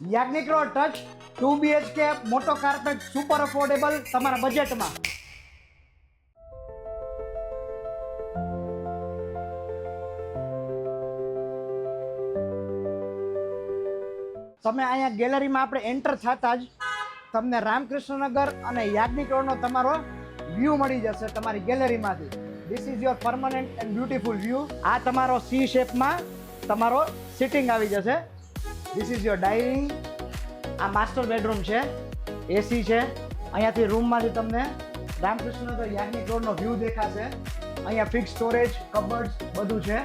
Yagnik road touch 2 BHK મોટો carpet super affordable તમારા બજેટમાં. તમે અહીંયા ગેલેરીમાં આપણે એન્ટર થતા જ તમને રામકૃષ્ણનગર અને યાજ્ઞિક રોડનો તમારો વ્યૂ મળી જશે તમારી ગેલેરીમાંથી. This is your permanent and beautiful view. આ તમારો સી શેપમાં તમારો સિટિંગ આવી જશે. This is your dining. આ માસ્ટર બેડરૂમ છે, એસી છે. અહીંયાથી રૂમમાંથી તમને રામકૃષ્ણનગર યાજ્ઞિક રોડનો વ્યૂ દેખાશે. અહીંયા ફિક્સ સ્ટોરેજ, કબર્ડ્સ બધું છે.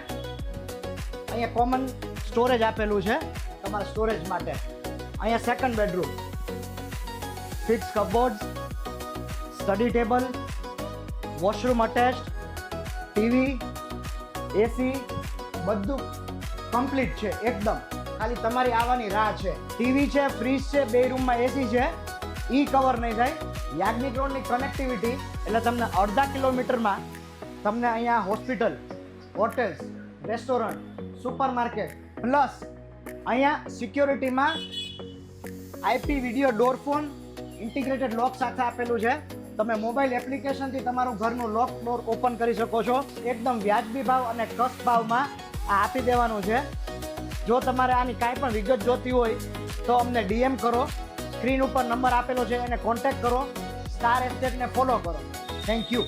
અહીંયા કોમન સ્ટોરેજ આપેલું છે તમારા સ્ટોરેજ માટે. અહીંયા second bedroom, fix cupboards, study table, washroom attached, TV, AC બધું કમ્પ્લીટ છે એકદમ. ખાલી તમારી આવવાની રાહ છે. ટીવી છે, ફ્રીજ છે, બે રૂમમાં એસી છે. ઈ કવર નહીં થાય. યાજ્ઞિક રોડની કનેક્ટિવિટી એટલે તમને અડધા કિલોમીટરમાં તમને અહીંયા hospital, hotels, restaurant, supermarket plus અહીંયા સિક્યોરિટીમાં IP video door phone integrated lock સાથે આપેલું છે. તમે મોબાઈલ એપ્લિકેશનથી તમારું ઘરનું લોક ડોર ઓપન કરી શકો છો. એકદમ વ્યાજબી ભાવ અને કસ્ટ ભાવમાં આ આપી દેવાનું છે. જો તમારે આની કાંઈ પણ વિગત જોતી હોય તો અમને DM કરો. સ્ક્રીન ઉપર નંબર આપેલો છે એને કોન્ટેક્ટ કરો. સ્ટાર એસ્ટેટને ફોલો કરો. Thank you.